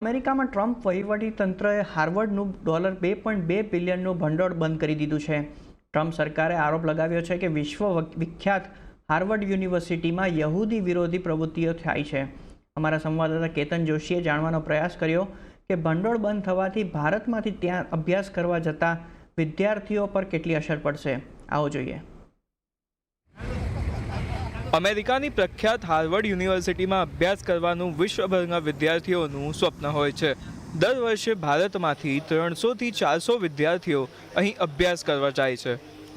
અમેરિકામાં ટ્રમ્પ વહીવટીતંત્રએ હાર્વર્ડનું $2.2 બિલિયનનું ભંડોળ બંધ કરી દીધું છે. ટ્રમ્પ સરકારે આરોપ લગાવ્યો છે કે વિશ્વ વિખ્યાત હાર્વર્ડ યુનિવર્સિટીમાં યહૂદી વિરોધી પ્રવૃત્તિઓ થાય છે. અમારા સંવાદદાતા કેતન જોશીએ જાણવાનો પ્રયાસ કર્યો કે ભંડોળ બંધ થવાથી ભારતમાંથી ત્યાં અભ્યાસ કરવા જતા વિદ્યાર્થીઓ પર કેટલી અસર પડશે. આવો જોઈએ. અમેરિકાની પ્રખ્યાત હાર્વર્ડ યુનિવર્સિટીમાં અભ્યાસ કરવાનું વિશ્વભરના વિદ્યાર્થીઓનું સ્વપ્ન હોય છે. દર વર્ષે ભારતમાંથી 300થી 400 વિદ્યાર્થીઓ અહીં અભ્યાસ કરવા જાય છે.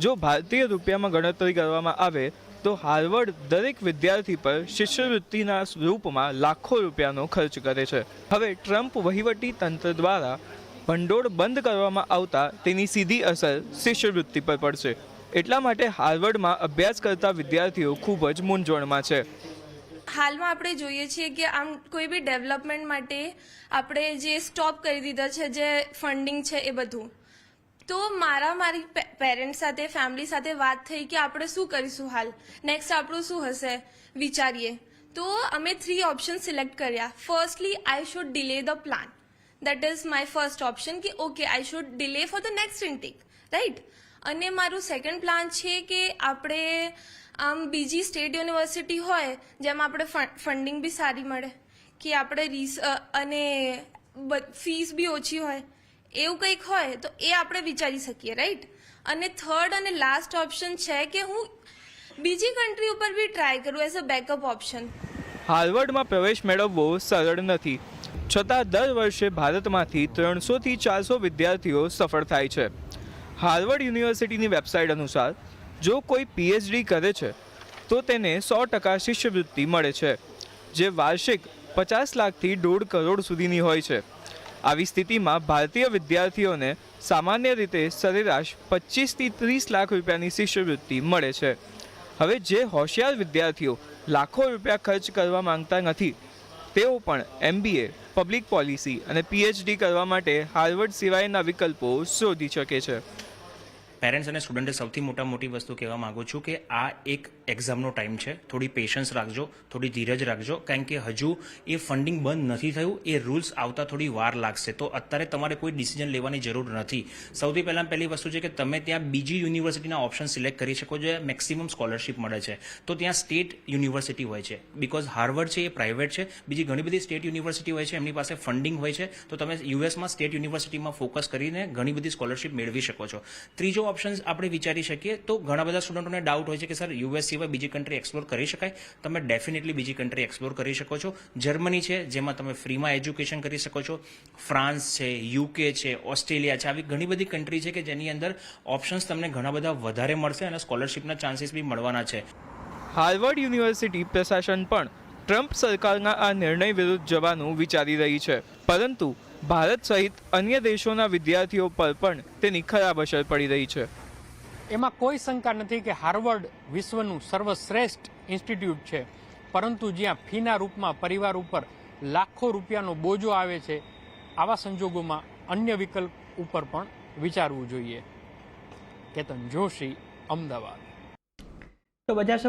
જો ભારતીય રૂપિયામાં ગણતરી કરવામાં આવે તો હાર્વર્ડ દરેક વિદ્યાર્થી પર શિષ્યવૃત્તિના રૂપમાં લાખો રૂપિયાનો ખર્ચ કરે છે. હવે ટ્રમ્પ વહીવટી તંત્ર દ્વારા ભંડોળ બંધ કરવામાં આવતા તેની સીધી અસર શિષ્યવૃત્તિ પર પડશે. એટલા માટે હાર્વર્ડમાં અભ્યાસ કરતા વિદ્યાર્થીઓ ખૂબ જ મૂંઝવણમાં છે. હાલમાં આપણે જોઈએ છીએ કે આમ કોઈ બી ડેવલપમેન્ટ માટે આપણે જે સ્ટોપ કરી દીધા છે, જે ફંડિંગ છે એ બધું, તો મારી પેરેન્ટ્સ સાથે, ફેમિલી સાથે વાત થઈ કે આપણે શું કરીશું, હાલ નેક્સ્ટ આપણું શું હશે વિચારીએ. તો અમે 3 ઓપ્શન સિલેક્ટ કર્યા. Firstly, I should delay the plan. That is my first option કે okay, I should delay for the next intake, right. અને મારું સેકન્ડ પ્લાન છે કે આપણે આમ બીજી સ્ટેટ યુનિવર્સિટી હોય જેમાં આપણે ફંડિંગ બી સારી મળે, કે આપણે અને ફીસ બી ઓછી હોય, એવું કંઈક હોય તો એ આપણે વિચારી શકીએ, રાઈટ. અને થર્ડ અને લાસ્ટ ઓપ્શન છે કે હું બીજી કન્ટ્રી ઉપર બી ટ્રાય કરું એઝ અ બેકઅપ ઓપ્શન. હાર્વર્ડમાં પ્રવેશ મેળવવો સરળ નથી, છતાં દર વર્ષે ભારતમાંથી 300થી 400 વિદ્યાર્થીઓ સફળ થાય છે. હાર્વર્ડ યુનિવર્સિટીની વેબસાઇટ અનુસાર જો કોઈ પીએચડી કરે છે તો તેને 100% શિષ્યવૃત્તિ મળે છે, જે વાર્ષિક 50 લાખથી 1.5 કરોડ સુધીની હોય છે. આવી સ્થિતિમાં ભારતીય વિદ્યાર્થીઓને સામાન્ય રીતે સરેરાશ 25થી 30 લાખ રૂપિયાની શિષ્યવૃત્તિ મળે છે. હવે જે હોશિયાર વિદ્યાર્થીઓ લાખો રૂપિયા ખર્ચ કરવા માંગતા નથી, તેઓ પણ MBA, પબ્લિક પોલિસી અને પીએચડી કરવા માટે હાર્વર્ડ સિવાયના વિકલ્પો શોધી શકે છે. પેરેન્ટ્સ અને સ્ટુડન્ટે સૌથી મોટી વસ્તુ કહેવા માગું છું કે આ એક એક્ઝામનો ટાઈમ છે. થોડી પેશન્સ રાખજો, થોડી ધીરજ રાખજો, કારણ કે હજુ એ ફંડિંગ બંધ નથી થયું, એ રૂલ્સ આવતા થોડી વાર લાગશે. તો અત્યારે તમારે કોઈ ડિસિઝન લેવાની જરૂર નથી. સૌથી પહેલી વસ્તુ છે કે તમે ત્યાં બીજી યુનિવર્સિટીના ઓપ્શન સિલેક્ટ કરી શકો છો, મેક્સિમમ સ્કોલરશિપ મળે છે. તો ત્યાં સ્ટેટ યુનિવર્સિટી હોય છે, બીકોઝ હાર્વર્ડ છે એ પ્રાઇવેટ છે. બીજી ઘણી બધી સ્ટેટ યુનિવર્સિટી હોય છે, એમની પાસે ફંડિંગ હોય છે. તો તમે યુએસમાં સ્ટેટ યુનિવર્સિટીમાં ફોકસ કરીને ઘણી બધી સ્કોલરશિપ મેળવી શકો છો. ત્રીજો ઓપ્શન આપણે વિચારી શકીએ તો ઘણા બધા સ્ટુડન્ટોને ડાઉટ હોય છે કે સર યુએસ સિવાય બીજી કન્ટ્રી એક્સપ્લોર કરી શકાય. તમે ડેફિનેટલી બીજી કન્ટ્રી એક્સપ્લોર કરી શકો છો. જર્મની છે જેમાં તમે ફ્રીમાં એજ્યુકેશન કરી શકો છો. ફ્રાન્સ છે, UK છે, ઓસ્ટ્રેલિયા છે, આવી ઘણી બધી કન્ટ્રી છે કે જેની અંદર ઓપ્શન્સ તમને ઘણા બધા વધારે મળશે અને સ્કોલરશિપના ચાન્સીસ બી મળવાના છે. હાર્વર્ડ યુનિવર્સિટી પ્રશાસન પણ ટ્રમ્પ સરકારના આ નિર્ણય વિરુદ્ધ જવાનું વિચારી રહી છે, પરંતુ ભારત સહિત અન્ય દેશોના વિદ્યાર્થીઓ પર પણ તેની ખરાબ અસર પડી રહી છે. એમાં કોઈ શંકા નથી કે હાર્વર્ડ વિશ્વનું સર્વશ્રેષ્ઠ ઇન્સ્ટિટ્યૂટ છે, પરંતુ જ્યાં ફીના રૂપમાં પરિવાર ઉપર લાખો રૂપિયાનો બોજો આવે છે, આવા સંજોગોમાં અન્ય વિકલ્પ ઉપર પણ વિચારવું જોઈએ. કેતન જોશી, અમદાવાદ. તો બજાર